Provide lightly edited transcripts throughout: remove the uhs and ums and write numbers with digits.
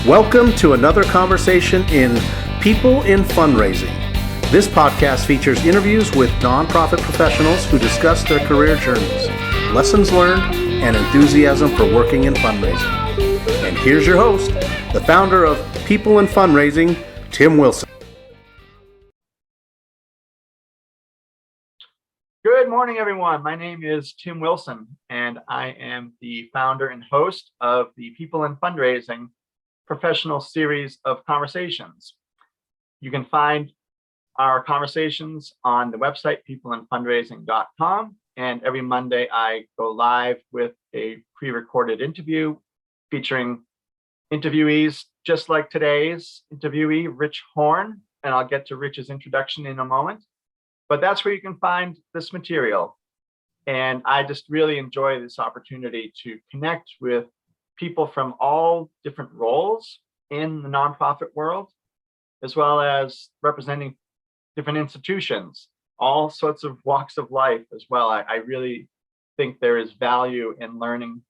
Welcome to another conversation in People in Fundraising. This podcast features interviews with nonprofit professionals who discuss their career journeys, lessons learned, and enthusiasm for working in fundraising. And here's your host, the founder of People in Fundraising, Tim Wilson. Good morning, everyone. My name is Tim Wilson, and I am the founder and host of the People in Fundraising professional series of conversations. You can find our conversations on the website, peopleinfundraising.com. And every Monday, I go live with a pre-recorded interview featuring interviewees just like today's interviewee, Rich Horne. And I'll get to Rich's introduction in a moment. But that's where you can find this material. And I just really enjoy this opportunity to connect with people from all different roles in the nonprofit world, as well as representing different institutions, all sorts of walks of life as well. I really think there is value in learning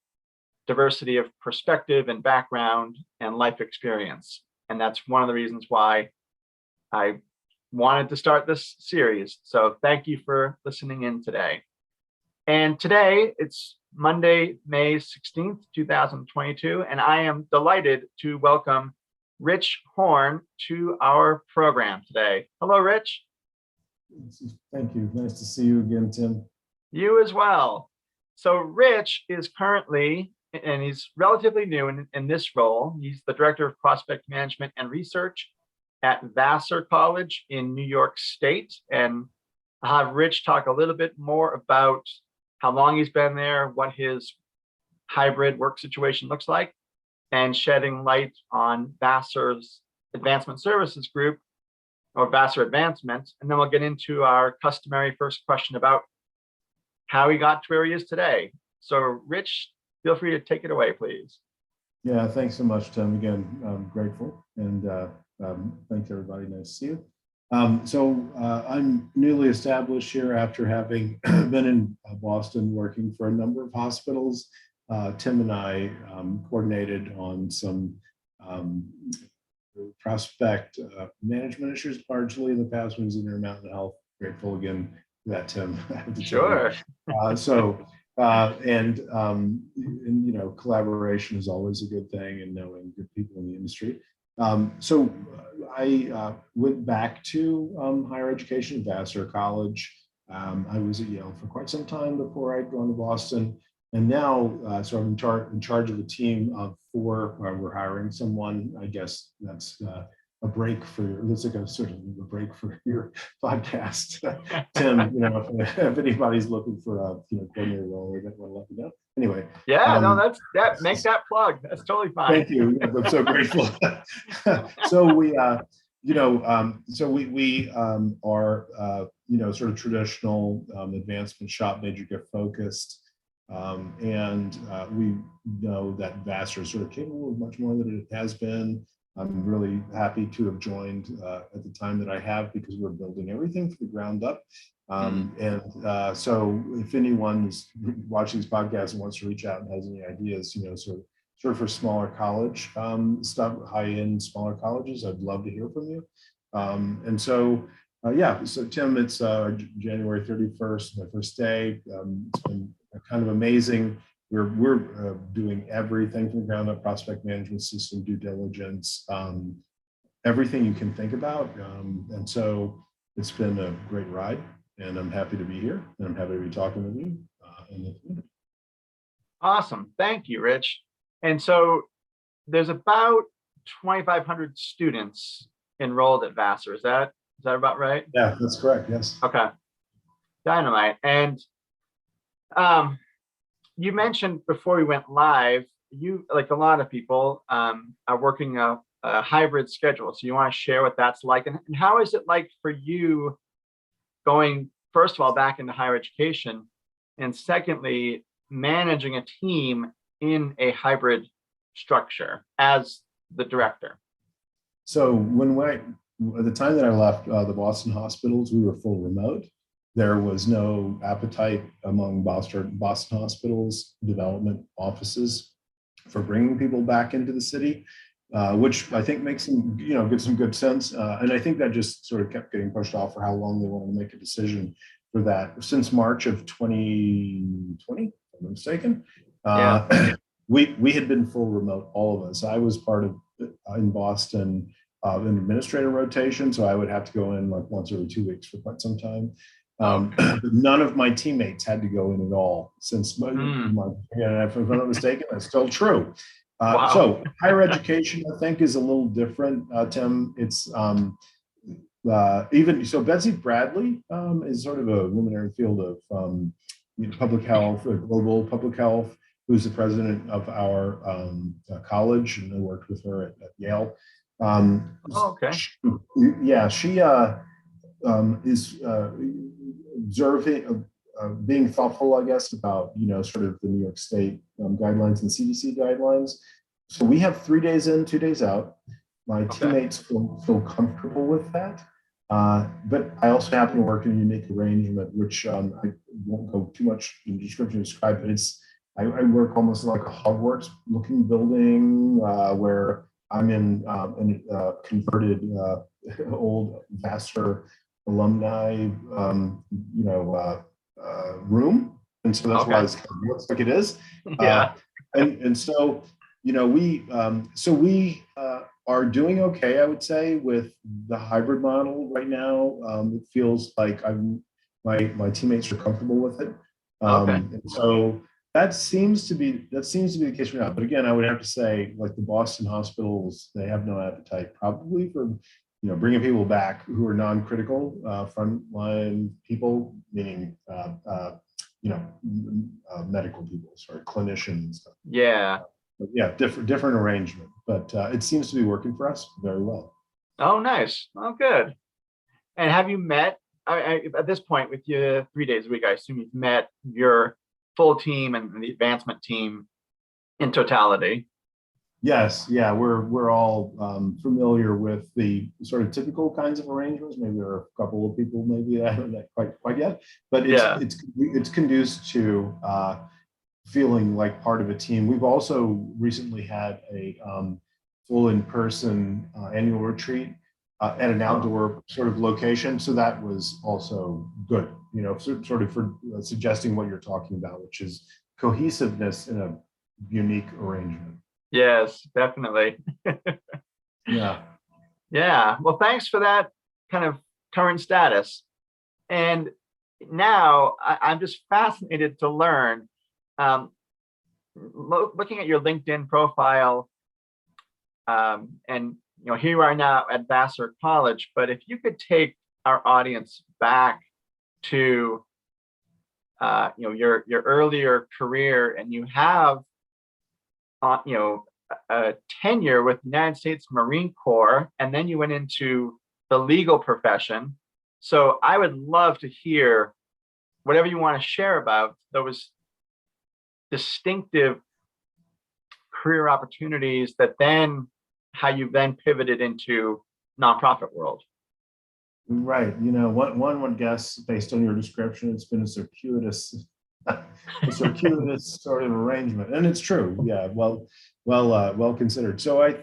diversity of perspective and background and life experience. And that's one of the reasons why I wanted to start this series. So thank you for listening in today. And today it's Monday, May 16th, 2022, and I am delighted to welcome Rich Horne to our program today. Hello, Rich. Thank you. Nice to see you again, Tim. You as well. So Rich is currently, and he's relatively new in this role, he's the Director of Prospect Management and Research at Vassar College in New York State. And I'll have Rich talk a little bit more about how long he's been there, what his hybrid work situation looks like, and shedding light on Vassar's Advancement Services Group, or Vassar Advancement. And then we'll get into our customary first question about how he got to where he is today. So Rich, feel free to take it away, please. Yeah, thanks so much, Tim. Again, I'm grateful, and thanks everybody. Nice to see you. I'm newly established here after having been in Boston working for a number of hospitals. Tim and I coordinated on some prospect management issues largely in the past when I was in Intermountain Health. Grateful again for that, Tim. Sure. And you know, collaboration is always a good thing, and knowing good people in the industry. I went back to higher education, Vassar College. I was at Yale for quite some time before I'd gone to Boston. And now, so I'm in charge of a team of 4. We're hiring someone. I guess that's a break for that's like a sort of a break for your podcast, Tim. You know, if anybody's looking for a coordinator role, we're going to let me know. Anyway. Yeah, no, that make that plug. That's totally fine. Thank you. I'm so grateful. So we are sort of traditional advancement shop, major gift focused. And we know that Vassar is sort of capable of much more than it has been. I'm really happy to have joined at the time that I have, because we're building everything from the ground up. So if anyone is watching this podcast and wants to reach out and has any ideas, sort of for smaller college stuff, high-end smaller colleges, I'd love to hear from you. So Tim, it's January 31st, my first day. It's been kind of amazing. We're doing everything from the ground up: prospect management system, due diligence, everything you can think about. And so it's been a great ride, and I'm happy to be here, and I'm happy to be talking with you in the community. Awesome. Thank you, Rich. And so there's about 2,500 students enrolled at Vassar. Is that about right? Yeah, that's correct. Yes. Okay. Dynamite. And you mentioned before we went live, you, like a lot of people, are working a hybrid schedule. So you want to share what that's like, and how is it like for you going, first of all, back into higher education, and secondly, managing a team in a hybrid structure as the director? So at the time that I left the Boston hospitals, we were full remote. There was no appetite among Boston hospitals development offices for bringing people back into the city. which I think makes some, get some good sense. And I think that just sort of kept getting pushed off for how long they wanted to make a decision for that. Since March of 2020, if I'm not mistaken, we had been full remote, all of us. I was part of in Boston an administrator rotation, so I would have to go in like once every 2 weeks for quite some time. But none of my teammates had to go in at all since my if I'm not mistaken, that's still true. Wow. So higher education, I think, is a little different, Tim. It's even so. Betsy Bradley is sort of a luminary field of public health, global public health, who's the president of our college, and I worked with her at Yale. Okay. She is observing, being thoughtful, I guess, about sort of the New York State guidelines and CDC guidelines. So we have 3 days in, 2 days out. My teammates feel comfortable with that. But I also happen to work in a unique arrangement, which I won't go too much in description to describe, but I work almost like a Hogwarts looking building where I'm in a converted old Vassar alumni, room, and so that's why it kind of looks like it is. And so we are doing okay, I would say, with the hybrid model right now. It feels like my teammates are comfortable with it. And so that seems to be the case right now. But again, I would have to say, like the Boston hospitals, they have no appetite probably for bringing people back who are non-critical frontline people, meaning medical people, sorry, clinicians. Different arrangement, but it seems to be working for us very well. Oh, nice. Oh, good. And have you met, at this point with your 3 days a week, I assume you've met your full team and the advancement team in totality? Yes, yeah, we're all familiar with the sort of typical kinds of arrangements. Maybe there are a couple of people maybe that haven't met quite yet, but it's conducive to feeling like part of a team. We've also recently had a full in-person annual retreat at an outdoor sort of location, so that was also good. Sort of for suggesting what you're talking about, which is cohesiveness in a unique arrangement. Yes, definitely. Yeah. Well, thanks for that kind of current status. And now I'm just fascinated to learn, looking at your LinkedIn profile, and here you are now at Vassar College. But if you could take our audience back to your earlier career, and you have a tenure with the United States Marine Corps, and then you went into the legal profession. So I would love to hear whatever you want to share about those distinctive career opportunities how you then pivoted into nonprofit world. Right. One would guess, based on your description, it's been a circuitous sort of arrangement, and it's true. Yeah, well considered. So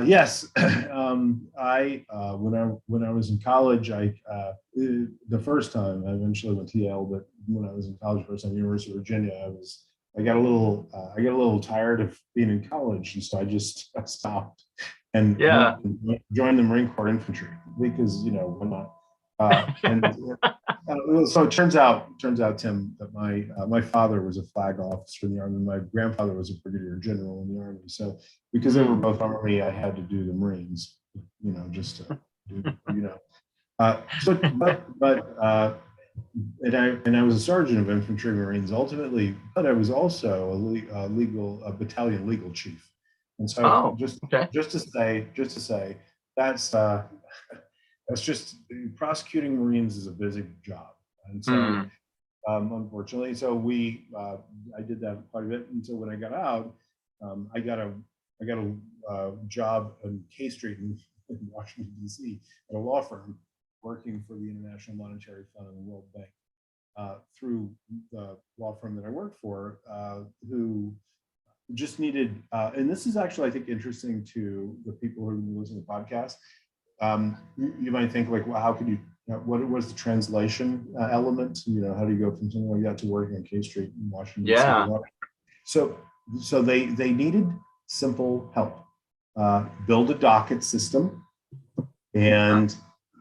yes, I when I was in college, the first time I eventually went to Yale, but when I was in college, first time University of Virginia, I got a little tired of being in college, and so I just stopped and joined the Marine Corps infantry because why not? So it turns out, Tim, that my father was a flag officer in the Army. My grandfather was a brigadier general in the Army. So because they were both Army, I had to do the Marines, just to do, and I was a sergeant of infantry Marines ultimately, but I was also a battalion legal chief. And so just to say that's just prosecuting Marines is a busy job. And so unfortunately, I did that quite a bit. And so when I got out, I got a job on K Street in Washington, DC at a law firm working for the International Monetary Fund and the World Bank through the law firm that I worked for, who just needed, and this is actually, I think, interesting to the people who listen to the podcast. You might think like, well, how could you, what was the translation element? How do you go from something like that to working on K Street in Washington, D.C.? Yeah. So they needed simple help. Build a docket system and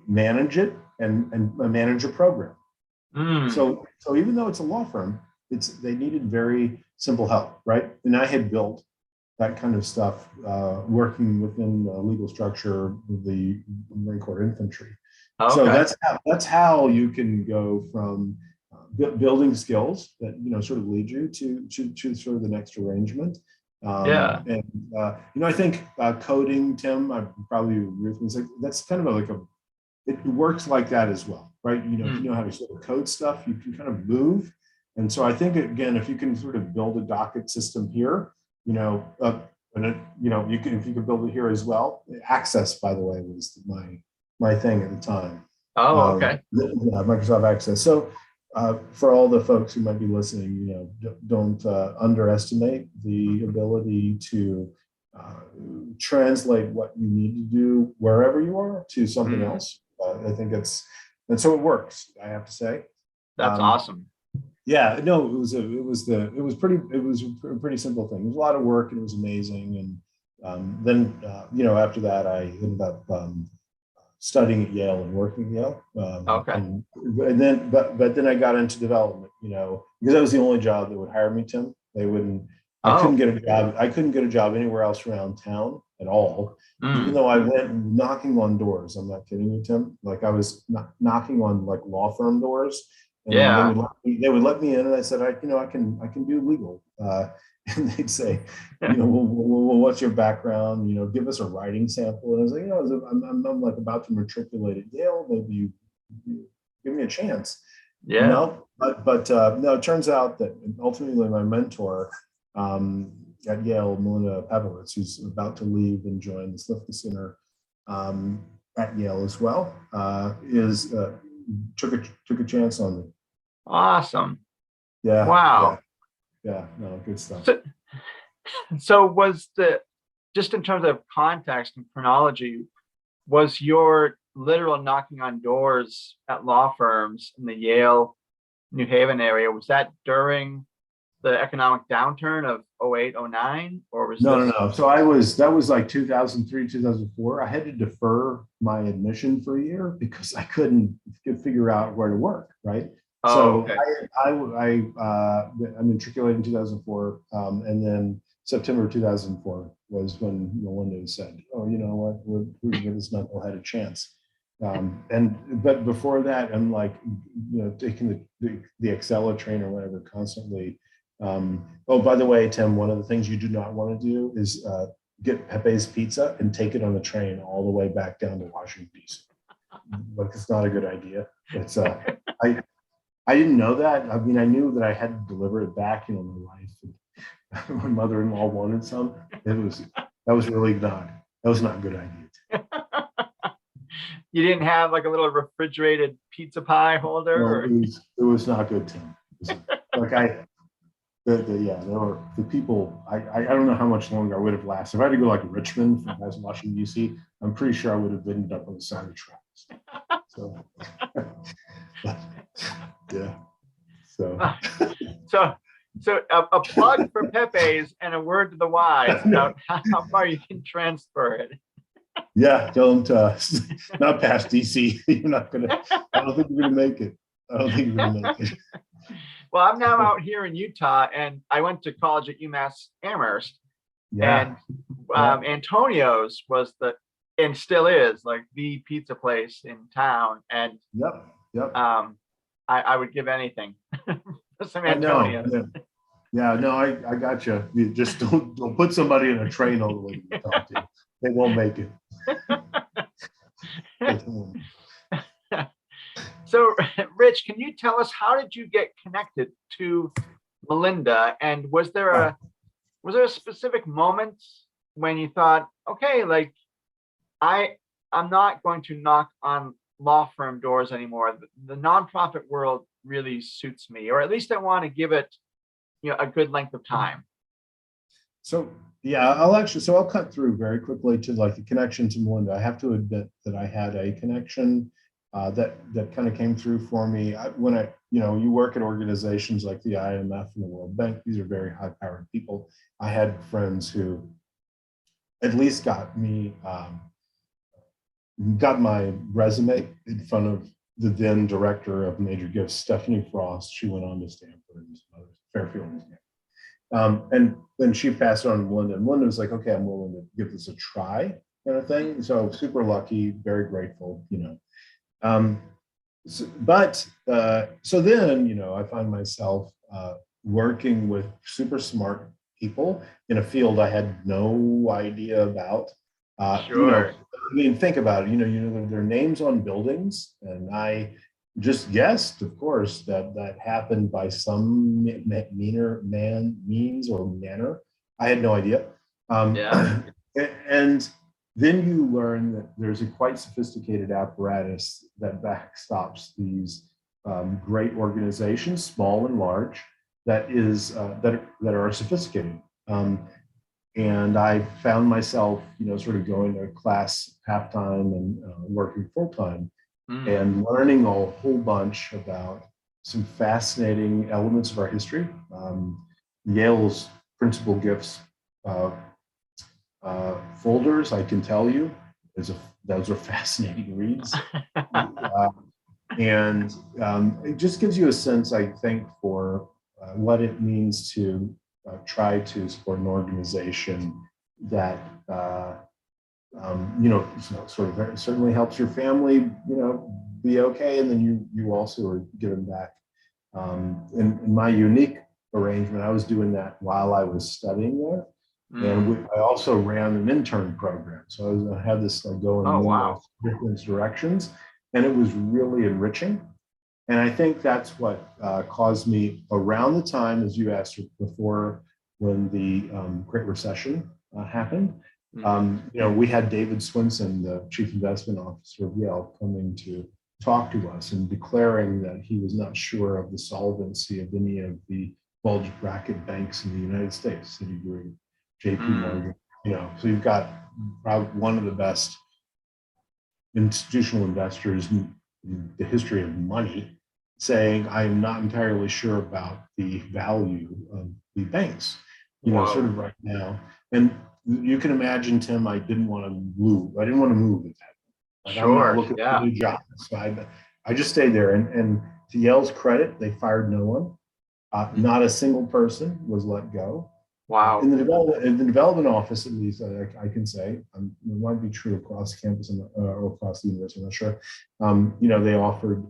manage it and manage a program. So even though it's a law firm, they needed very simple help, right? And I had built that kind of stuff working within the legal structure of the Marine Corps Infantry. Okay. So that's how you can go from building skills that sort of lead you to sort of the next arrangement. And I think coding, Tim, I probably agree with me. That's kind of it works like that as well, right? If you know how to sort of code stuff, you can kind of move. And so I think, again, if you can sort of build a docket system here, you can, if you could build it here as well. Access, by the way, was my thing at the time. Oh, okay. Microsoft Access. So for all the folks who might be listening, don't underestimate the ability to translate what you need to do wherever you are to something else. I think and so it works, I have to say. That's awesome. Yeah, no, it was a pretty simple thing. It was a lot of work and it was amazing. And then after that, I ended up studying at Yale and working at Yale. Okay. And then, but then I got into development, because that was the only job that would hire me, Tim. They wouldn't. I couldn't get a job. I couldn't get a job anywhere else around town at all. Even though I went knocking on doors. I'm not kidding you, Tim. Like I was knocking on like law firm doors. And they would let me in, and I said, I can do legal. And they'd say, well, what's your background? Give us a writing sample. And I was like, I'm like about to matriculate at Yale. Maybe you give me a chance. Yeah. No, no. It turns out that ultimately my mentor at Yale, Melinda Pavlovitz, who's about to leave and join the Slifka Center at Yale as well, took a chance on me. Awesome. Yeah. Wow. Yeah. No, good stuff. So was just in terms of context and chronology, was your literal knocking on doors at law firms in the Yale, New Haven area, was that during the economic downturn of 08, 09, or was No. So that was like 2003, 2004. I had to defer my admission for a year because I couldn't figure out where to work, right? Okay. I matriculated in 2004, and then September 2004 was when Melinda said, "Oh, you know what? We're give this knucklehead a chance." But before that, I'm like, taking the Excella train or whatever constantly. By the way, Tim, one of the things you do not want to do is get Pepe's Pizza and take it on the train all the way back down to Washington, D.C. Like, it's not a good idea. It's I didn't know that. I mean, I knew that I had to deliver it back. My wife, my mother-in-law wanted some. That was not a good idea. You didn't have like a little refrigerated pizza pie holder? No, it was not good, Tim. Like there were the people. I don't know how much longer I would have lasted. If I had to go like Richmond from Washington, D.C., I'm pretty sure I would have ended up on the side of tracks. So, yeah. So a plug for Pepe's and a word to the wise about how far you can transfer it. Yeah, don't not past DC. You're not gonna. I don't think you're gonna make it. Well, I'm now out here in Utah, and I went to college at UMass Amherst. Yeah. And Antonio's was and still is like the pizza place in town. And Yep. I would give anything for some Antonio's. Yeah, no, I got you. You just don't put somebody in a train all the way to talk to. They won't make it. So, Rich, can you tell us, how did you get connected to Melinda? And was there a specific moment when you thought, okay, like I'm not going to knock on law firm doors anymore. The nonprofit world really suits me, or at least I want to give it, a good length of time. So yeah, I'll cut through very quickly to like the connection to Melinda. I have to admit that I had a connection that kind of came through for me when you work at organizations like the IMF and the World Bank. These are very high-powered people. I had friends who at least got my resume in front of the then director of major gifts, Stephanie Frost. She went on to Stanford and some others, Fairfield and Stanford. And then she passed it on to Melinda, and Melinda was like, okay, I'm willing to give this a try, kind of thing. So super lucky, very grateful, so then, I find myself working with super smart people in a field I had no idea about. Sure. I mean, think about it. There are names on buildings, and I just guessed, of course, that happened by some means or manner. I had no idea. Yeah. And then you learn that there's a quite sophisticated apparatus that backstops these great organizations, small and large, that are sophisticated. And I found myself, sort of going to class half-time and working full-time and learning a whole bunch about some fascinating elements of our history. Yale's principal gifts folders, I can tell you, those are fascinating reads. And it just gives you a sense, I think, for what it means to try to support an organization that sort of certainly helps your family, be okay, and then you also are giving back. In my unique arrangement, I was doing that while I was studying there, and I also ran an intern program. So I had this go in different directions, and it was really enriching. And I think that's what caused me, around the time, as you asked before, when the Great Recession happened. We had David Swinson, the chief investment officer of Yale, coming to talk to us and declaring that he was not sure of the solvency of any of the bulge bracket banks in the United States, Citigroup, JP Morgan. So you've got probably one of the best institutional investors in the history of money saying, I am not entirely sure about the value of the banks, sort of right now. And you can imagine, Tim, I didn't want to move. I didn't want to move at that. Like, I'm not looking for a new job. So I just stayed there. And to Yale's credit, they fired no one. Not a single person was let go. Wow. In the development office, at least, I can say, it might be true across campus or across the university, I'm not sure. They offered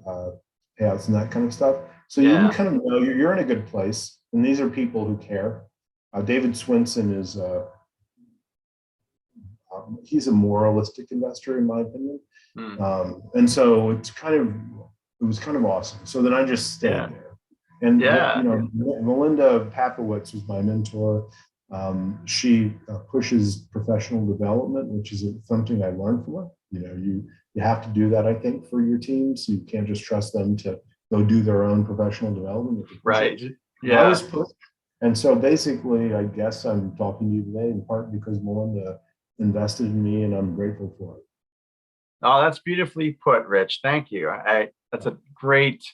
payouts and that kind of stuff. So you can kind of know you're in a good place. And these are people who care. David Swinson is he's a moralistic investor, in my opinion. And so it was kind of awesome. So then I just stayed there. And Melinda Papowitz was my mentor. She pushes professional development, which is something I learned from her. You have to do that, I think, for your teams. You can't just trust them to go do their own professional development. Right. I was pushed. And so basically, I guess I'm talking to you today in part because Melinda invested in me, and I'm grateful for it. Oh, that's beautifully put, Rich. Thank you. That's a great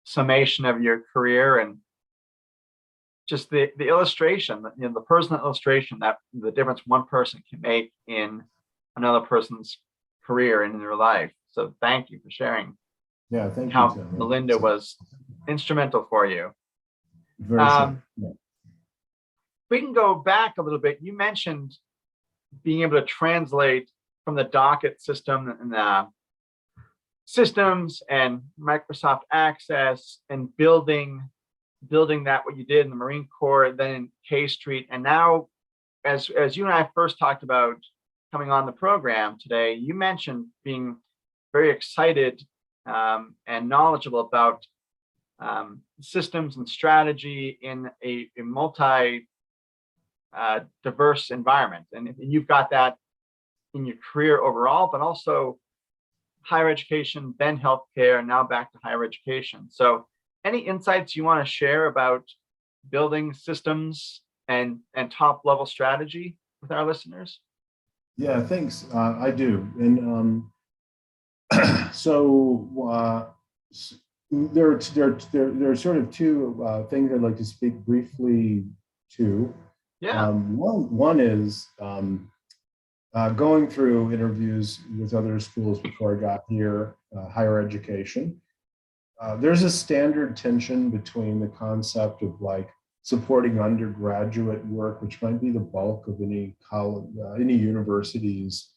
summation of your career, and just the illustration, the personal illustration, that the difference one person can make in another person's career and in their life. So thank you for sharing. Yeah, thank you. How Tim. Melinda was instrumental for you. Very sure. Yeah. We can go back a little bit. You mentioned being able to translate from the docket system and the systems and Microsoft Access and building that, what you did in the Marine Corps, then in K Street. And now, as you and I first talked about coming on the program today, you mentioned being very excited and knowledgeable about systems and strategy in a multi diverse environment. And you've got that in your career overall, but also higher education, then healthcare, and now back to higher education. So any insights you want to share about building systems and top level strategy with our listeners? Yeah, thanks. I do. And so there are sort of two things I'd like to speak briefly to. Yeah. One is going through interviews with other schools before I got here, higher education. There's a standard tension between the concept of like supporting undergraduate work, which might be the bulk of any college, any university's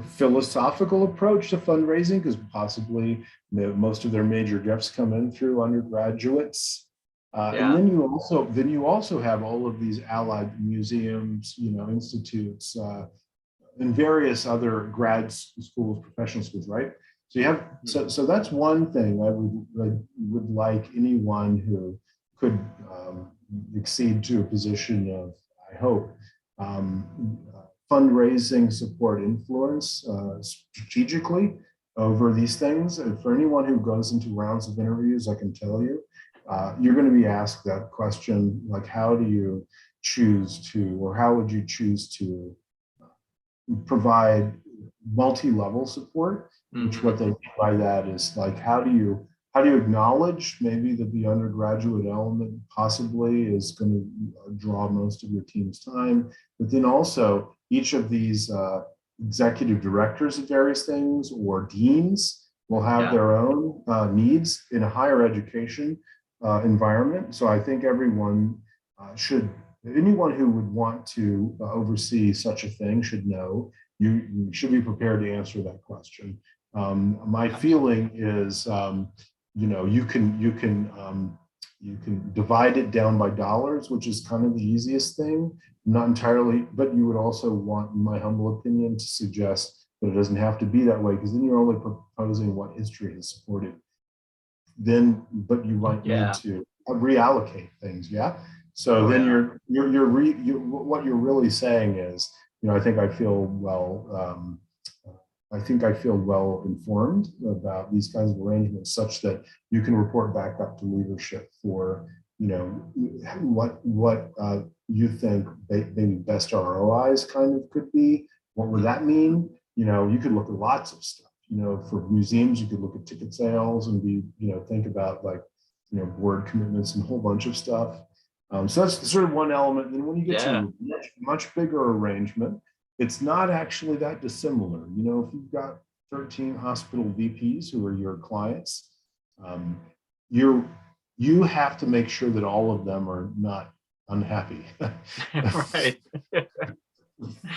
philosophical approach to fundraising, because possibly most of their major gifts come in through undergraduates. And then you also have all of these allied museums, institutes, and various other grad schools, professional schools, right? So you have so that's one thing I would like anyone who could exceed to a position of, I hope, fundraising support influence strategically over these things. And for anyone who goes into rounds of interviews, I can tell you, you're going to be asked that question, like, how do you choose to, or how would you choose to provide multi-level support? Which what they mean by that is like, how do you acknowledge maybe that the undergraduate element possibly is going to draw most of your team's time, but then also each of these executive directors of various things or deans will have their own needs in a higher education environment. So I think anyone who would want to oversee such a thing should know you should be prepared to answer that question. My feeling is, you can divide it down by dollars, which is kind of the easiest thing. Not entirely, but you would also want, in my humble opinion, to suggest that it doesn't have to be that way, because then you're only proposing what history has supported. But you might need to reallocate things. Yeah. So what you're really saying is, I think I feel well informed about these kinds of arrangements, such that you can report back up to leadership for, what you think maybe best ROIs kind of could be. What would that mean? You could look at lots of stuff. For museums, you could look at ticket sales and think about board commitments and a whole bunch of stuff. So that's sort of one element. And when you get to much bigger arrangement, it's not actually that dissimilar. If you've got 13 hospital VPs who are your clients, you have to make sure that all of them are not unhappy. Right.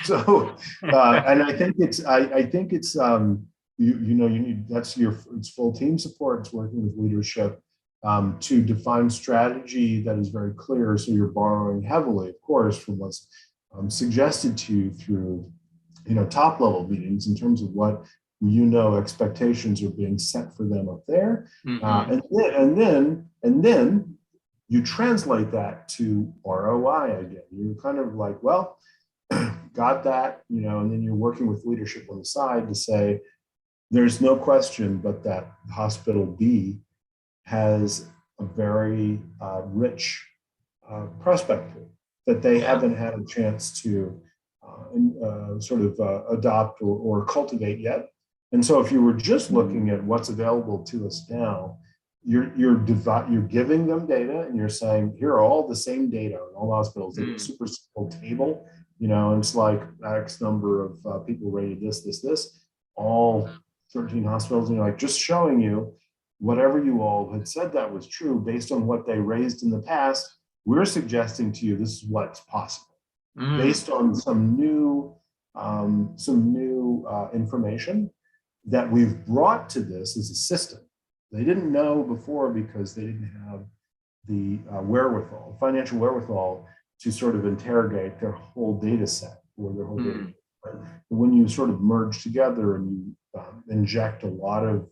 So, and I think it's you need, it's full team support. It's working with leadership to define strategy that is very clear. So you're borrowing heavily, of course, from what's suggested to you through, top level meetings in terms of what expectations are being set for them up there, and then you translate that to ROI again. You're kind of like, well, got that, and then you're working with leadership on the side to say, there's no question but that hospital B has a very rich prospect pool that they haven't had a chance to adopt or cultivate yet. And so if you were just looking at what's available to us now, you're giving them data and you're saying, here are all the same data in all hospitals. They get a super simple table, and it's like X number of people rated this, all 13 hospitals, and you're like, just showing you whatever you all had said that was true based on what they raised in the past. We're suggesting to you this is what's possible based on some new information that we've brought to this as a system. They didn't know before because they didn't have the financial wherewithal to sort of interrogate their whole data set or their whole data. But when you sort of merge together and you inject a lot of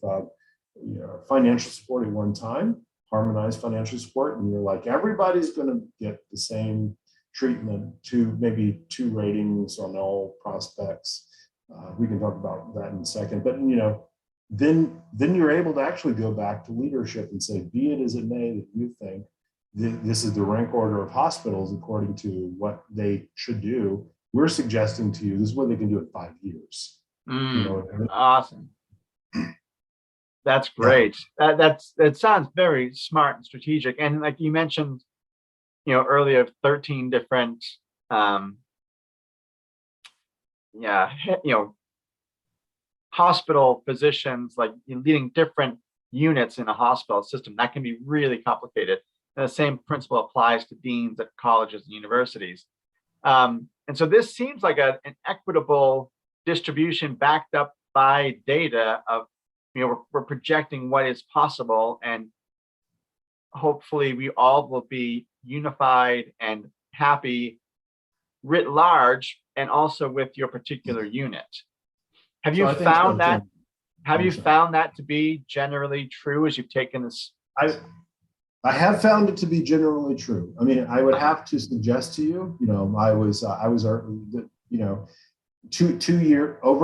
financial support at one time, harmonized financial support, and you're like, everybody's going to get the same treatment, maybe two ratings on all prospects. We can talk about that in a second, but then you're able to actually go back to leadership and say, be it as it may that you think this is the rank order of hospitals according to what they should do. We're suggesting to you, this is what they can do in 5 years. You know what I mean? Awesome. That's Yeah. great. That sounds very smart and strategic. And like you mentioned, earlier, 13 different, hospital physicians, like leading different units in a hospital system. That can be really complicated. And the same principle applies to deans at colleges and universities. And so this seems like an equitable distribution backed up by data of, we're projecting what is possible, and hopefully we all will be unified and happy writ large, and also with your particular unit. Have you found that? Have you found that to be generally true as you've taken this? I have found it to be generally true. I mean, I would have to suggest to you, I was over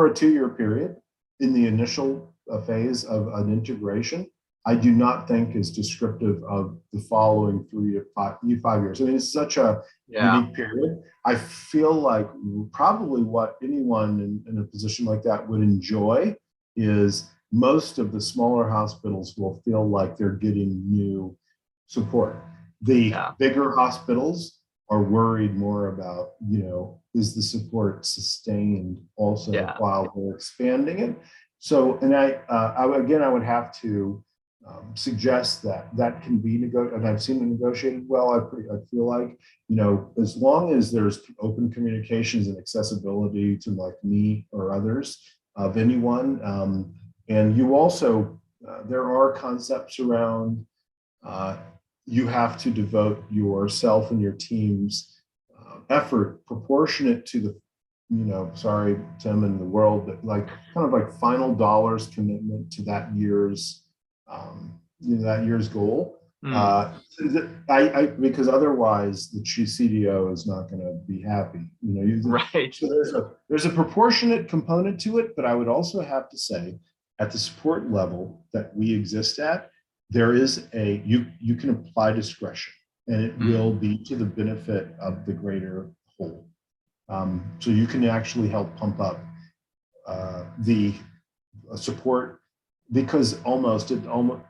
a 2-year period in the initial phase of an integration. I do not think is descriptive of the following 3 to 5 years. I mean, it's such a unique period. I feel like probably what anyone in a position like that would enjoy is most of the smaller hospitals will feel like they're getting new support. The bigger hospitals are worried more about, is the support sustained also while they're expanding it? So, and I would have to suggest that can be negotiated, and I've seen it negotiated well. I feel like, as long as there's open communications and accessibility to like me or others of anyone, and you also, there are concepts around, you have to devote yourself and your team's effort proportionate to the, sorry, Tim, and the world, but like kind of like final dollars commitment to that year's goal. Because otherwise the chief CDO is not going to be happy. Right. So there's a proportionate component to it, but I would also have to say, at the support level that we exist at, there is you can apply discretion, and it will be to the benefit of the greater whole. So you can actually help pump up the support, because a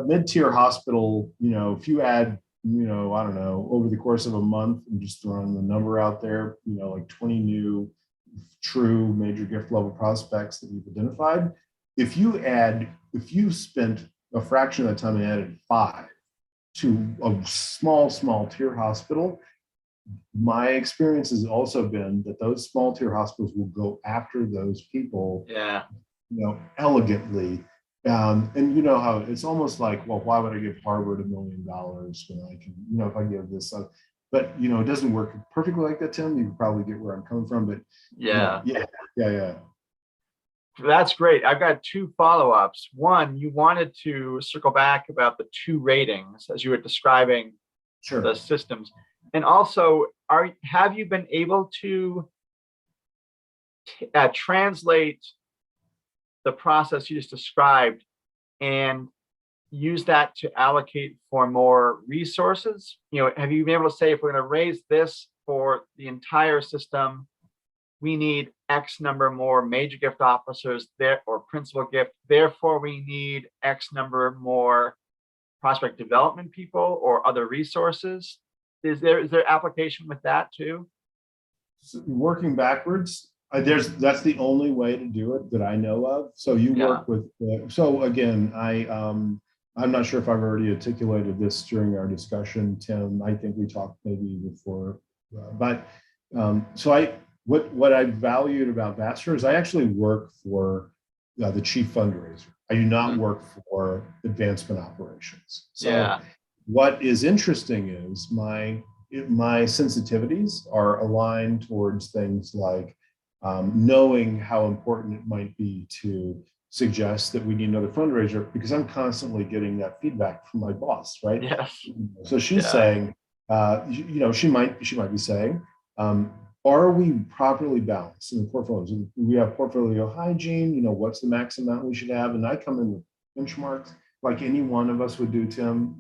mid-tier hospital, if you add, I don't know, over the course of a month, I'm just throwing the number out there, like 20 new true major gift level prospects that you've identified. If you spent a fraction of the time and added 5 to a small tier hospital, my experience has also been that those small tier hospitals will go after those people, elegantly. And you know how it's almost like, well, why would I give Harvard $1 million when I can, if I give this, but it doesn't work perfectly like that, Tim. You can probably get where I'm coming from, but yeah. That's great. I've got 2 follow-ups. One, you wanted to circle back about the 2 ratings as you were describing the systems. And also, have you been able to translate the process you just described and use that to allocate for more resources? Have you been able to say, if we're going to raise this for the entire system, we need X number more major gift officers there, or principal gift, therefore we need X number more prospect development people or other resources? Is there application with that too? So working backwards, that's the only way to do it that I know of. So you work with, so again, I'm not sure if I've already articulated this during our discussion, Tim. I think we talked maybe before, but what I valued about Vassar is I actually work for the chief fundraiser. I do not work for advancement operations. So what is interesting is my sensitivities are aligned towards things like knowing how important it might be to suggest that we need another fundraiser, because I'm constantly getting that feedback from my boss, right? Yes. So she's saying, she might be saying, are we properly balanced in the portfolios? We have portfolio hygiene, what's the max amount we should have? And I come in with benchmarks. like any one of us would do, Tim.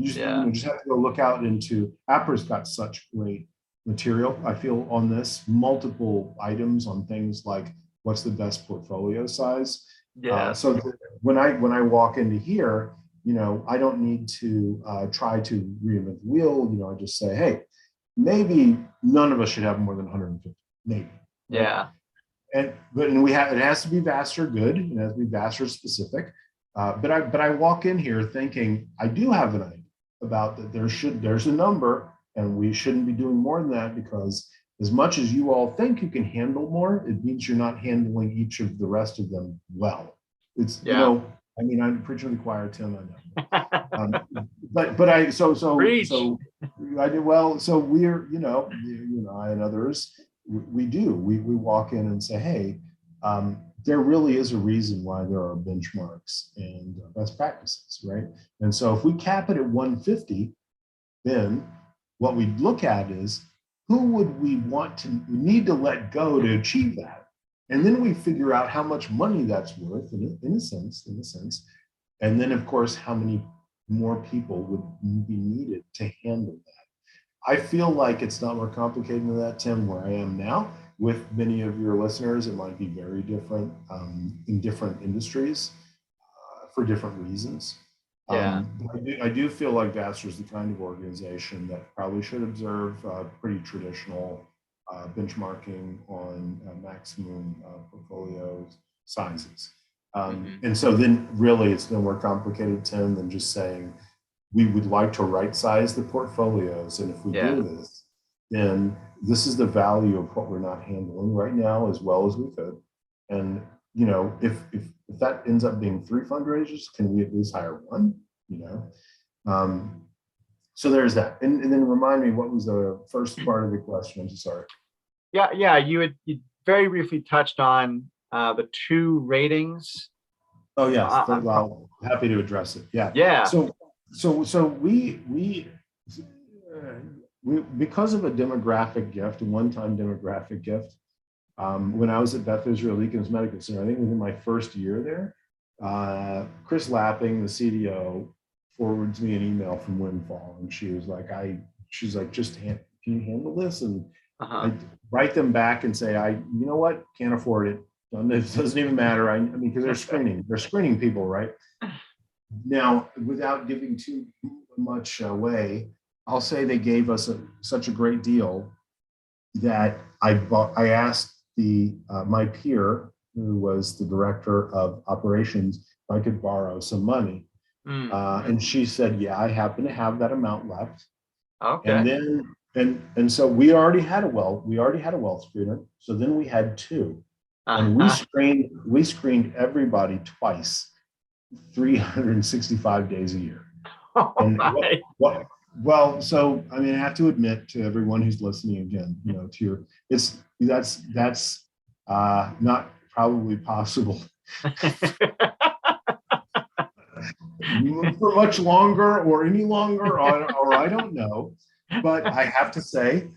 Just have to go look out into Apra's got such great material, I feel, on this, multiple items on things like what's the best portfolio size. So when I walk into here, I don't need to try to reinvent the wheel. I just say, hey, maybe none of us should have more than 150, maybe. Yeah. Right? And it has to be Vassar good. It has to be Vassar specific. But I walk in here thinking I do have an idea about that. There's a number, and we shouldn't be doing more than that, because as much as you all think you can handle more, it means you're not handling each of the rest of them well. It's I'm preaching to the choir, Tim. I know. Preach. So I did well. So we're I and others we walk in and say, hey, there really is a reason why there are benchmarks and best practices, right? And so if we cap it at 150, then what we look at is who would we need to let go to achieve that? And then we figure out how much money that's worth in a sense. And then of course, how many more people would be needed to handle that. I feel like it's not more complicated than that, Tim, where I am now. With many of your listeners, it might be very different in different industries for different reasons. But I do feel like Vassar is the kind of organization that probably should observe pretty traditional benchmarking on maximum portfolio sizes. And so then really it's no more complicated, Tim, than just saying we would like to right size the portfolios. And if we do this, then this is the value of what we're not handling right now as well as we could. And, if that ends up being 3 fundraisers, can we at least hire 1? So there's that. And then remind me, what was the first part of the question? I'm so sorry. Yeah. You very briefly touched on the 2 ratings. Oh yes, well, happy to address it. Yeah. So we because of a demographic gift, a one-time demographic gift, when I was at Beth Israel Deaconess Medical Center, I think within my first year there, Chris Lapping, the CDO, forwards me an email from Windfall, and she was like, just can you handle this? And I write them back and say, you know what, can't afford it. It doesn't even matter. I mean, because they're screening people, right? Now, without giving too much away, I'll say they gave us such a great deal that I asked my peer, who was the director of operations, if I could borrow some money. And she said, yeah, I happen to have that amount left. Okay. And then, and so we already had a wealth screener. So then we had 2. And we screened everybody twice, 365 days a year. And well, so I mean, I have to admit to everyone who's listening again, that's not probably possible for much longer or any longer, or I don't know. But I have to say,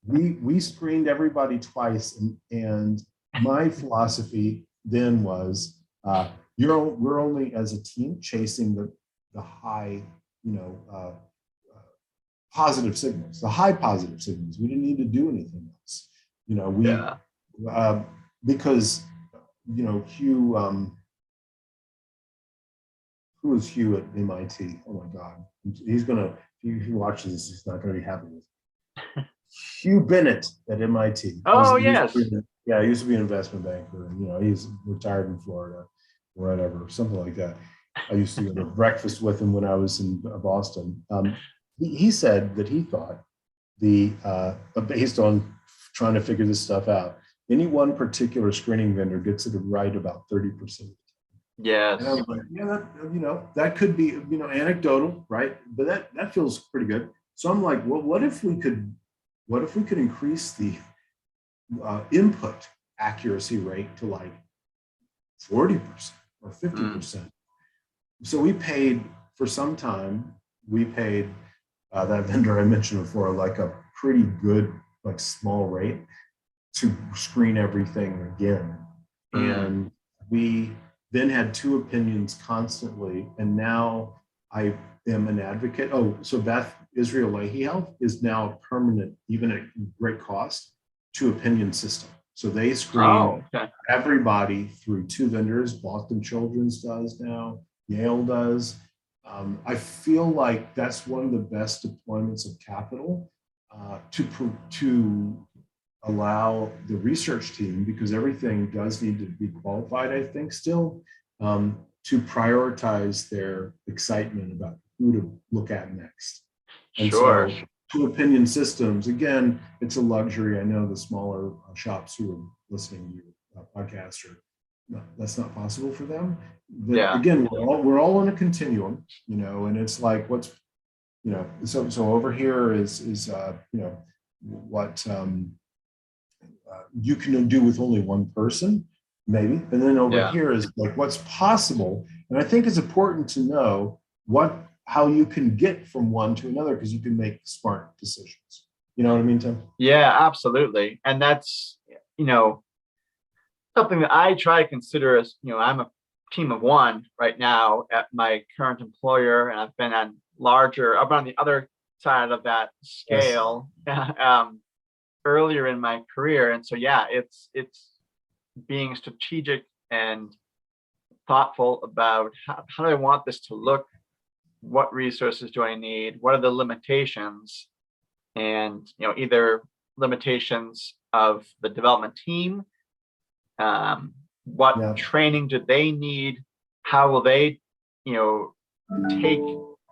we screened everybody twice, and my philosophy then was, we're only as a team chasing the high, positive signals, the high positive signals. We didn't need to do anything else, because Hugh, who is Hugh at MIT? Oh my God, he's gonna, if he watches this, he's not gonna be happy with it. Hugh Bennett at MIT. Oh, yes. He used to be an investment banker, and he's retired in Florida, or whatever, something like that. I used to go to breakfast with him when I was in Boston. He said that he thought based on trying to figure this stuff out, any one particular screening vendor gets it right about 30%. Yes. And I was like, that could be, anecdotal, right? But that feels pretty good. So I'm like, well, what if we could increase the input accuracy rate to like 40% or 50%? So we paid for some time. We paid that vendor I mentioned before like a pretty good, like small rate to screen everything again. And then had two opinions constantly, and now I am an advocate. Oh, so Beth Israel Lahey Health is now a permanent, even at great cost, two opinion system. So they screen everybody through two vendors. Boston Children's does now, Yale does. I feel like that's one of the best deployments of capital to allow the research team, because everything does need to be qualified, I think, still, to prioritize their excitement about who to look at next. And Sure. so two opinion systems, again, it's a luxury. I know the smaller shops who are listening to your podcast that's not possible for them. But again, we're all in a continuum, and it's like so over here is what you can do with only one person, maybe, and then over here is like what's possible. And I think it's important to know how you can get from one to another, because you can make smart decisions. You know what I mean, Tim? Yeah, absolutely. And that's, something that I try to consider as, I'm a team of one right now at my current employer, and I've been on the other side of that scale earlier in my career. And so, it's being strategic and thoughtful about how do I want this to look? What resources do I need? What are the limitations? And, either limitations of the development team, what training do they need? How will they, take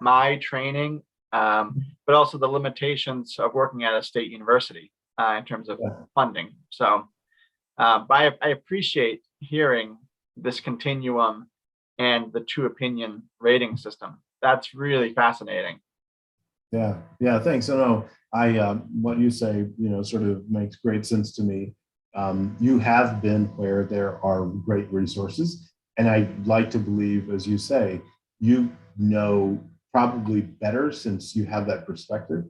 my training? But also the limitations of working at a state university in terms of funding. So I appreciate hearing this continuum and the two opinion rating system. That's really fascinating. Yeah, thanks. What you say, sort of makes great sense to me. You have been where there are great resources, and I like to believe, as you say, you know probably better, since you have that perspective,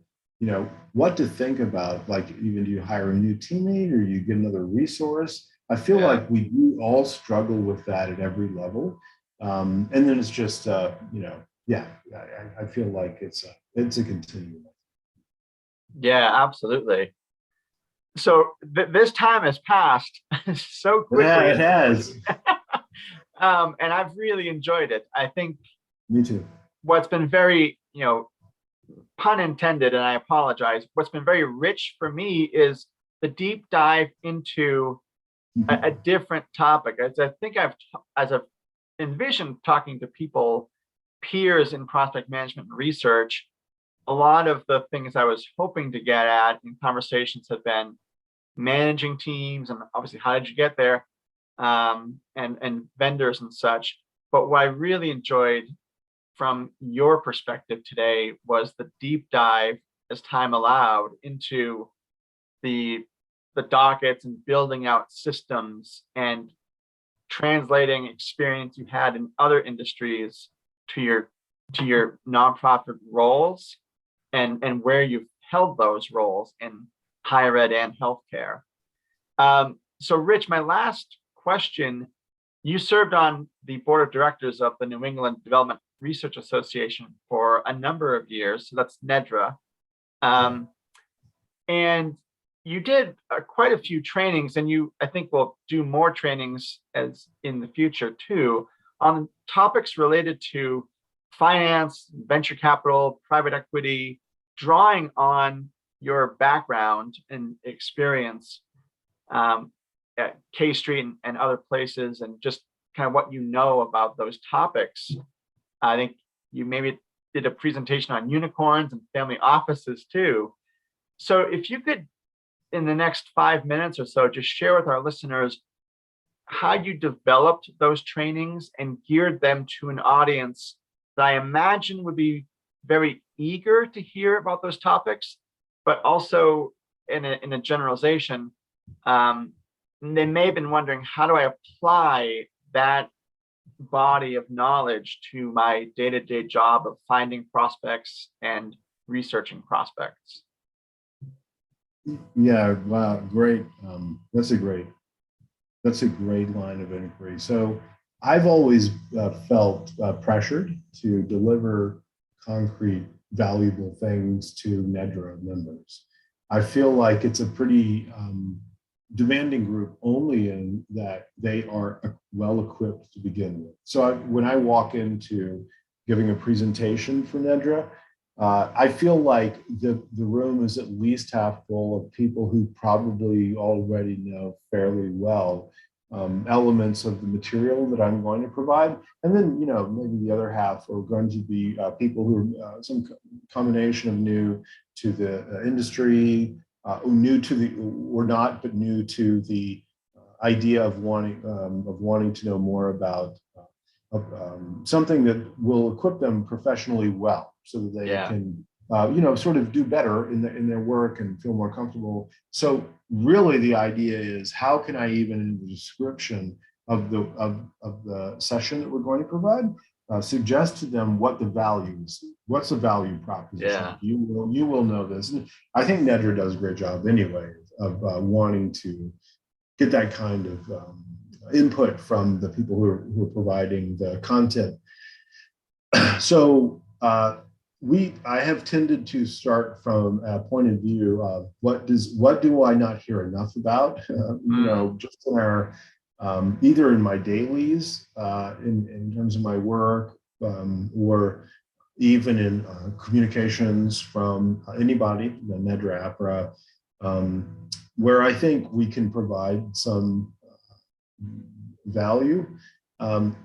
what to think about. Like, even do you hire a new teammate, or you get another resource? I feel like we do all struggle with that at every level, and then it's just I feel like it's a continuum. Yeah, absolutely. So this time has passed so quickly. Yeah, it has. And I've really enjoyed it. I think. Me too. What's been very, pun intended, and I apologize, what's been very rich for me is the deep dive into a different topic. As I've envisioned talking to people, peers in prospect management and research, a lot of the things I was hoping to get at in conversations have been managing teams, and obviously how did you get there, and vendors and such. But what I really enjoyed from your perspective today was the deep dive, as time allowed, into the dockets and building out systems and translating experience you had in other industries to your nonprofit roles, and where you've held those roles in higher ed and healthcare. So Rich, my last question, you served on the board of directors of the New England Development Research Association for a number of years. So that's NEDRA. And you did quite a few trainings, and I think will do more trainings as in the future too, on topics related to finance, venture capital, private equity, drawing on your background and experience at K Street and other places, and just kind of what you know about those topics. I think you maybe did a presentation on unicorns and family offices too. So if you could, in the next 5 minutes or so, just share with our listeners how you developed those trainings and geared them to an audience that I imagine would be very eager to hear about those topics, but also in a generalization, they may have been wondering, how do I apply that body of knowledge to my day-to-day job of finding prospects and researching prospects? Yeah, wow, great. That's a great line of inquiry. So I've always felt pressured to deliver concrete, valuable things to NEDRA members. I feel like it's a pretty demanding group only in that they are well equipped to begin with. So when I walk into giving a presentation for NEDRA, I feel like the room is at least half full of people who probably already know fairly well elements of the material that I'm going to provide. And then, maybe the other half are going to be people who are some combination of new to the industry, new to the, or not, but new to the idea of wanting to know more about something that will equip them professionally well, so that they can, sort of do better in their work and feel more comfortable. So really, the idea is, how can I, even in the description of the session that we're going to provide, suggest to them what the values, what's the value proposition? Yeah. You will know this. And I think NEDRA does a great job anyway of wanting to get that kind of input from the people who are providing the content. So I have tended to start from a point of view of what do I not hear enough about? Just in our either in my dailies, in terms of my work, or even in communications from anybody, the NEDRA, Apra, where I think we can provide some value,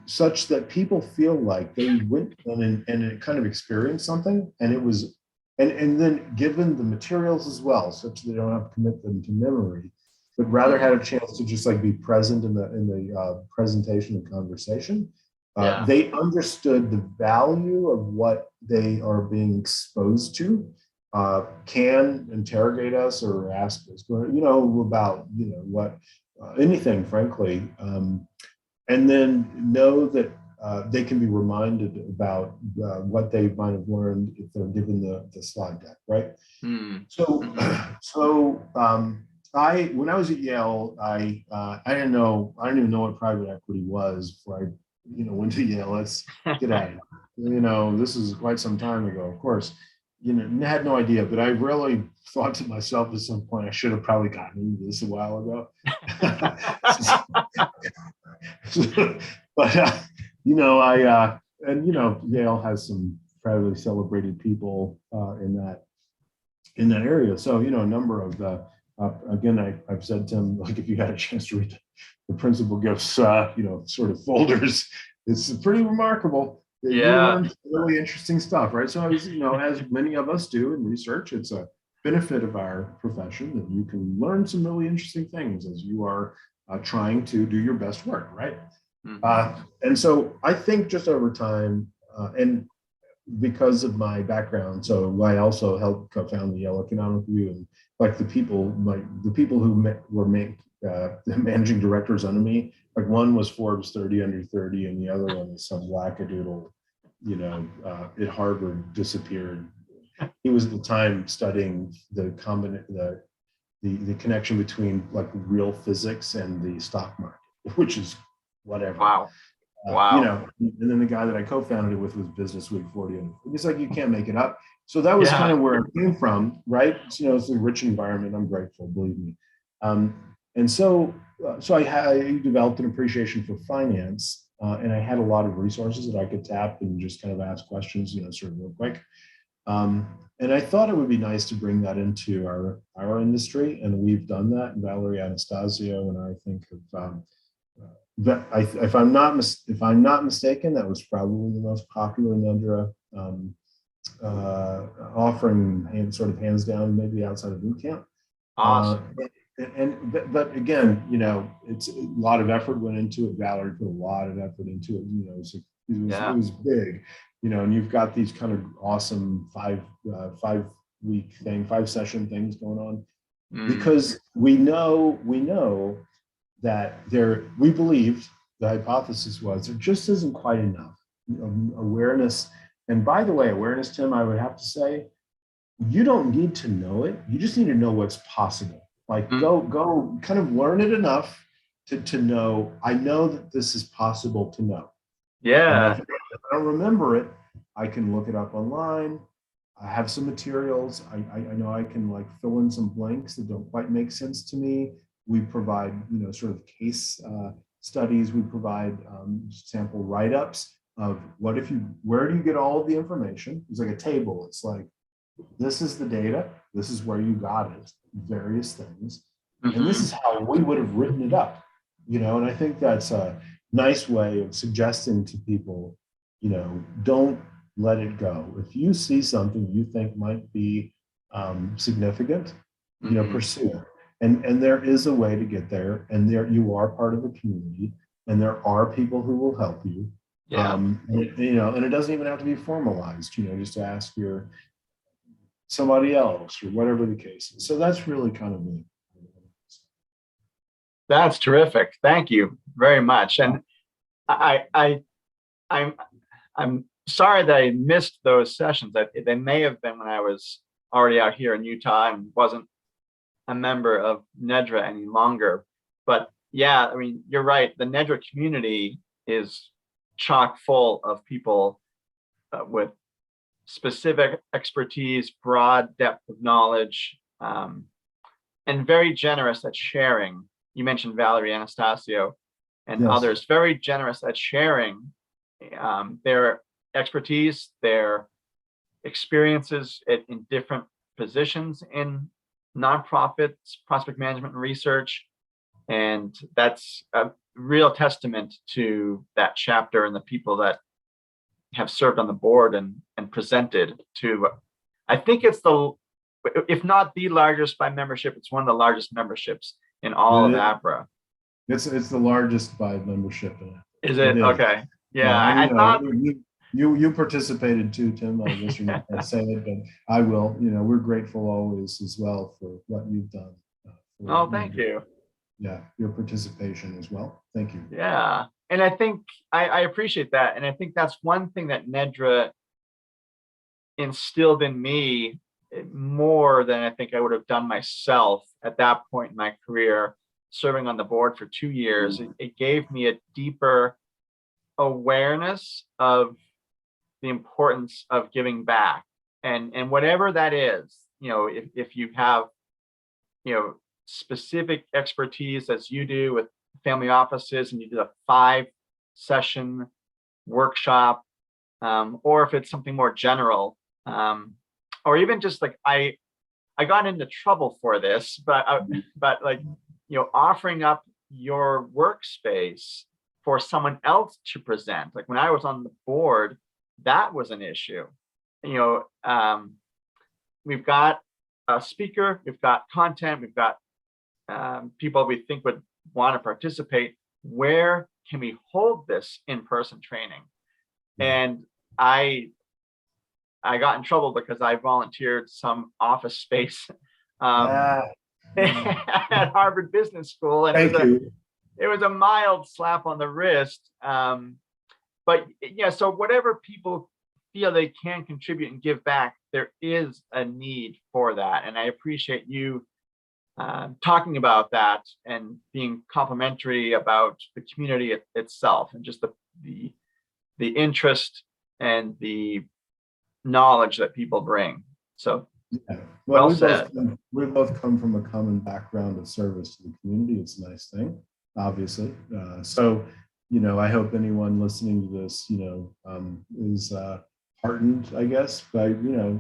such that people feel like they went and it kind of experienced something, and it was, and then given the materials as well, such that they don't have to commit them to memory, but rather had a chance to just like be present in the presentation and conversation. They understood the value of what they are being exposed to, can interrogate us or ask us, about, what, anything, frankly, and then know that they can be reminded about what they might have learned if they're given the slide deck, right? So when I was at Yale, I didn't even know what private equity was before I went to Yale. Let's get at it. This is quite some time ago, of course. Had no idea, but I really thought to myself at some point, I should have probably gotten into this a while ago. But Yale has some fairly celebrated people in that area. So a number of the again, I've said to him, like, if you had a chance to read the principal gifts, sort of folders, it's pretty remarkable. You learn really interesting stuff, right? So as as many of us do in research, it's a benefit of our profession that you can learn some really interesting things as you are trying to do your best work, right? And so I think just over time, and because of my background, so I also helped co-found the Yale Economic Review, and like the people who were the managing directors under me, like one was Forbes 30 under 30, and the other one was some wackadoodle, at Harvard, disappeared. He was at the time studying the connection between like real physics and the stock market, which is whatever. Wow. And then the guy that I co-founded it with was Business Week 40. And it's like, you can't make it up. So that was kind of where it came from, right? It's a rich environment. I'm grateful, believe me. And so I developed an appreciation for finance, and I had a lot of resources that I could tap and just kind of ask questions, sort of real quick. And I thought it would be nice to bring that into our industry, and we've done that. And Valerie Anastasio and I think have. If I'm not mistaken, that was probably the most popular NEDRA offering, sort of hands down, maybe outside of boot camp. Awesome. But again, it's a lot of effort went into it. Valerie put a lot of effort into it. It was big, and you've got these kind of awesome 5-week thing, 5-session things going on, because we know that we believed, the hypothesis was, there just isn't quite enough awareness. And by the way, awareness, Tim, I would have to say, you don't need to know it. You just need to know what's possible. Like go kind of learn it enough to know, I know that this is possible to know. Yeah. And if I don't remember it, I can look it up online. I have some materials. I know I can like fill in some blanks that don't quite make sense to me. We provide, sort of case studies. We provide sample write-ups of where do you get all of the information? It's like a table. It's like, this is the data. This is where you got it, various things. And this is how we would have written it up, and I think that's a nice way of suggesting to people, don't let it go. If you see something you think might be significant, pursue it. And there is a way to get there, and there you are part of a community, and there are people who will help you. Yeah. And it doesn't even have to be formalized, just to ask somebody else or whatever the case is. So that's really kind of me. That's terrific. Thank you very much. And I'm sorry that I missed those sessions. They may have been when I was already out here in Utah and wasn't a member of NEDRA any longer. But yeah, I mean, you're right. The NEDRA community is chock full of people with specific expertise, broad depth of knowledge, and very generous at sharing. You mentioned Valerie Anastasio and others, very generous at sharing their expertise, their experiences in different positions in nonprofits, prospect management and research. And that's a real testament to that chapter and the people that have served on the board and presented to, I think it's if not the largest by membership, it's one of the largest memberships in all of Apra. It's the largest by membership. Is it? Okay. Yeah. I thought you participated too, Tim. I guess you're not going to say it, but I will. We're grateful always as well for what you've done. Thank you. Yeah, your participation as well. Thank you. Yeah. And I think I appreciate that. And I think that's one thing that NEDRA instilled in me more than I think I would have done myself at that point in my career, serving on the board for 2 years. It gave me a deeper awareness of the importance of giving back. And whatever that is, if you have, specific expertise as you do with family offices and you did a 5-session workshop, or if it's something more general, or even just like I got into trouble for this, but like, offering up your workspace for someone else to present. Like when I was on the board, that was an issue. We've got a speaker, we've got content, we've got people we think would want to participate. Where can we hold this in-person training? And I got in trouble because I volunteered some office space at Harvard Business School, and it was a mild slap on the wrist. But yeah, so whatever people feel they can contribute and give back, there is a need for that. And I appreciate you talking about that and being complimentary about the community itself and just the interest and the knowledge that people bring. So well said. We both come from a common background of service to the community. It's a nice thing, obviously. So, I hope anyone listening to this, is heartened, I guess, by,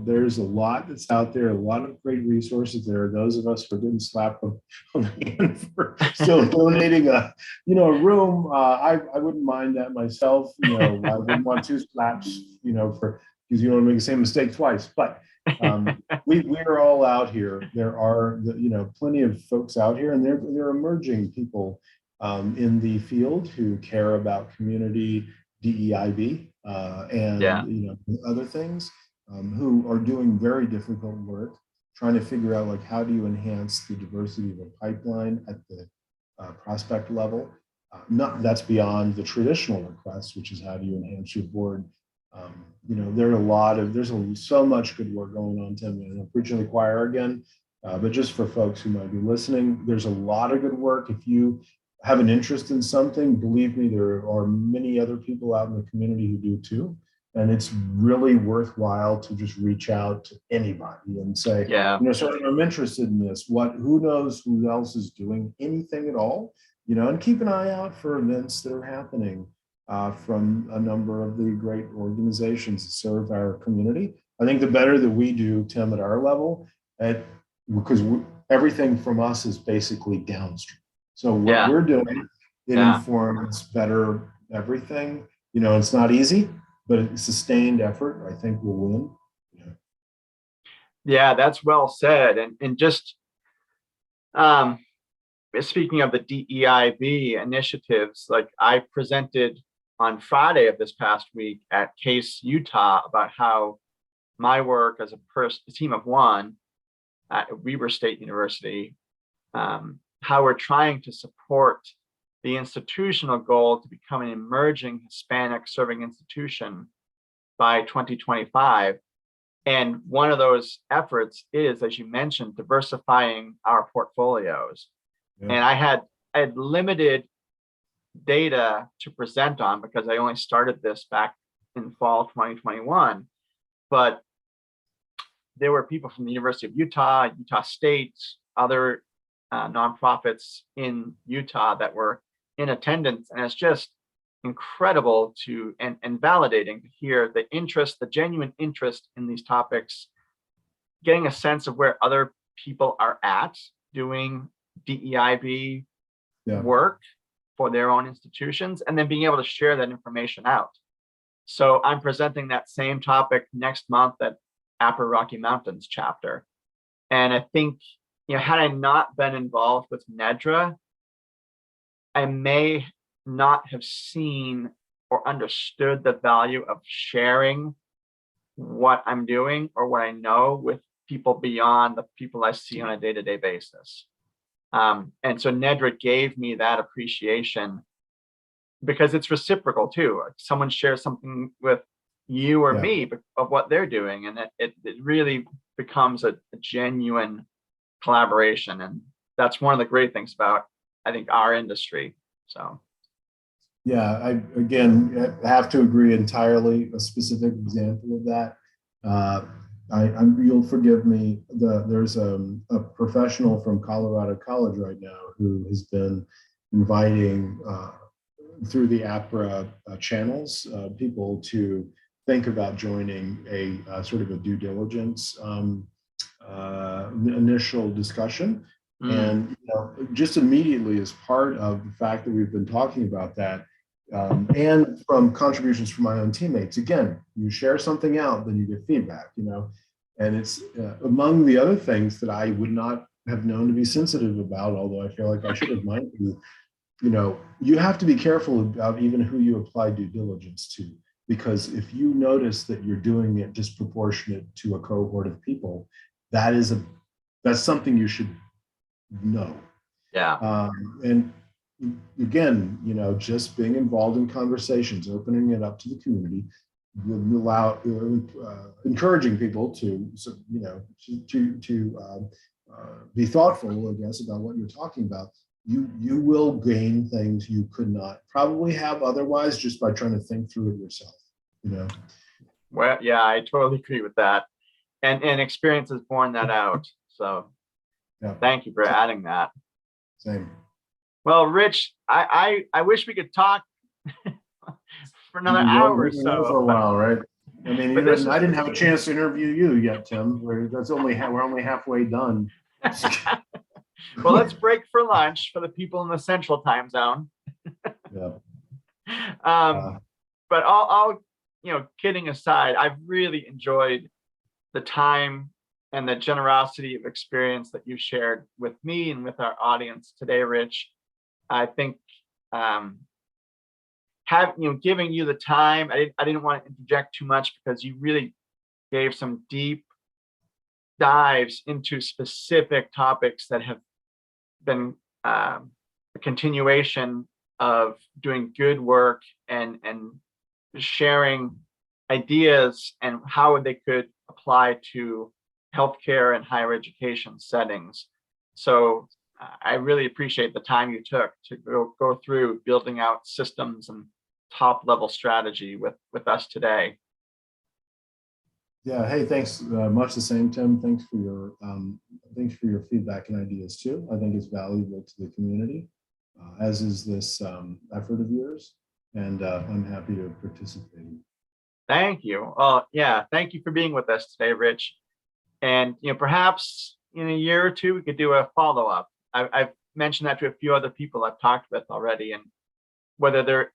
there's a lot that's out there, a lot of great resources. There are those of us who didn't slap on the hand for still donating a room. I wouldn't mind that myself. I wouldn't want 2 slaps, because you don't want to make the same mistake twice. But we are all out here. There are, plenty of folks out here, and they're emerging people in the field who care about community DEIB and other things, who are doing very difficult work, trying to figure out like how do you enhance the diversity of a pipeline at the prospect level. That's beyond the traditional request, which is how do you enhance your board. There's so much good work going on, Tim, and I'm preaching to the choir again, but just for folks who might be listening, there's a lot of good work. If you have an interest in something, believe me, there are many other people out in the community who do too. And it's really worthwhile to just reach out to anybody and say, Yeah. so I'm interested in this. Who knows who else is doing anything at all? And keep an eye out for events that are happening from a number of the great organizations that serve our community. I think the better that we do, Tim, at our level, because everything from us is basically downstream. So what we're doing, it informs better everything. It's not easy, but a sustained effort, I think, will win. Yeah, that's well said. And just speaking of the DEIB initiatives, like I presented on Friday of this past week at Case, Utah, about how my work as a team of one at Weber State University, how we're trying to support the institutional goal to become an emerging Hispanic serving institution by 2025. And one of those efforts is, as you mentioned, diversifying our portfolios. Yeah. And I had limited data to present on because I only started this back in fall 2021. But there were people from the University of Utah, Utah State, other nonprofits in Utah that were in attendance. And it's just incredible and validating to hear the genuine interest in these topics, getting a sense of where other people are at doing DEIB work for their own institutions, and then being able to share that information out. So I'm presenting that same topic next month at Apra Rocky Mountains chapter. And I think, had I not been involved with NEDRA, I may not have seen or understood the value of sharing what I'm doing or what I know with people beyond the people I see on a day-to-day basis. And so NEDRA gave me that appreciation because it's reciprocal too. Someone shares something with you or me of what they're doing, and it really becomes a genuine collaboration. And that's one of the great things about, I think, our industry. So. Yeah, I again have to agree entirely. A specific example of that, you'll forgive me. There's a professional from Colorado College right now who has been inviting through the Apra channels people to think about joining a sort of a due diligence initial discussion. And just immediately, as part of the fact that we've been talking about that, and from contributions from my own teammates, again, you share something out, then you get feedback, and it's among the other things that I would not have known to be sensitive about, although I feel like I should have minded you. You have to be careful about even who you apply due diligence to, because if you notice that you're doing it disproportionate to a cohort of people, that's something you should know. Yeah. And again, just being involved in conversations, opening it up to the community, allow encouraging people to be thoughtful, I guess, about what you're talking about. You will gain things you could not probably have otherwise just by trying to think through it yourself. Well, yeah, I totally agree with that, and experience has borne that out. So. Yeah. Thank you for adding that. Same. Well, Rich, I wish we could talk for another hour or so. For a while, right? I mean, I didn't have a chance to interview you yet, Tim. We're only halfway done. Well, let's break for lunch for the people in the Central Time Zone. Yeah. But all kidding aside, I've really enjoyed the time and the generosity of experience that you shared with me and with our audience today, Rich. I think giving you the time, I didn't want to interject too much because you really gave some deep dives into specific topics that have been a continuation of doing good work and sharing ideas and how they could apply to healthcare and higher education settings. So I really appreciate the time you took to go through building out systems and top level strategy with us today. Yeah. Hey, thanks. Much the same, Tim. Thanks for your feedback and ideas too. I think it's valuable to the community, as is this effort of yours, and I'm happy to participate. Thank you. Yeah, thank you for being with us today, Rich. And perhaps in a year or two we could do a follow up. I've mentioned that to a few other people I've talked with already, and whether they're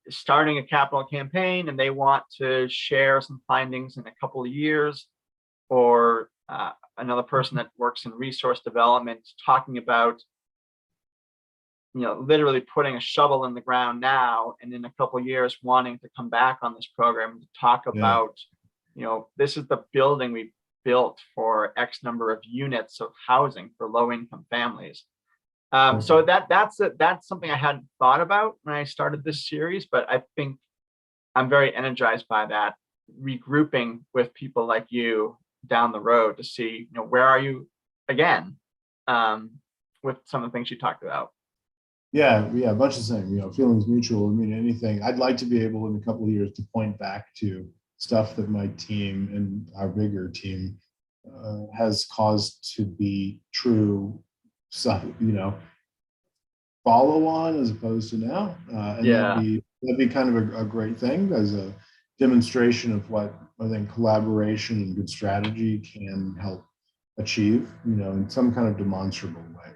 starting a capital campaign and they want to share some findings in a couple of years, or another person that works in resource development talking about literally putting a shovel in the ground now, and in a couple of years wanting to come back on this program to talk about, this is the building we built for X number of units of housing for low income families. So that's something I hadn't thought about when I started this series, but I think I'm very energized by that, regrouping with people like you down the road to see, where are you again, with some of the things you talked about. Yeah, much the same. Feelings mutual. I mean, anything. I'd like to be able in a couple of years to point back to stuff that my team and our bigger team has caused to be true stuff, follow on as opposed to now. And that'd be kind of a great thing as a demonstration of what I think collaboration and good strategy can help achieve, in some kind of demonstrable way.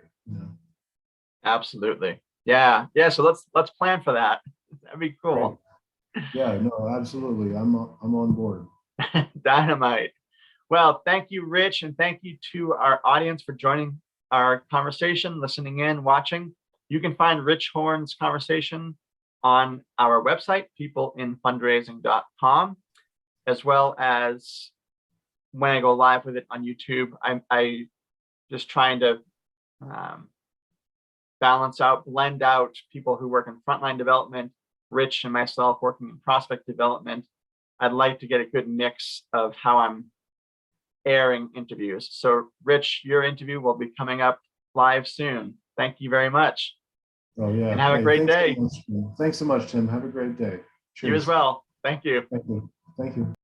Absolutely. Yeah. So let's plan for that. That'd be cool. Great. Yeah, no, absolutely. I'm on board. Dynamite. Well, thank you, Rich, and thank you to our audience for joining our conversation, listening in, watching. You can find Rich Horne's conversation on our website, peopleinfundraising.com, as well as when I go live with it on YouTube. I just trying to blend out people who work in frontline development, Rich and myself working in prospect development. I'd like to get a good mix of how I'm airing interviews. So Rich, your interview will be coming up live soon. Thank you very much. Oh yeah. And have a great day. Thanks so much, Tim. Have a great day. Cheers. You as well. Thank you. Thank you.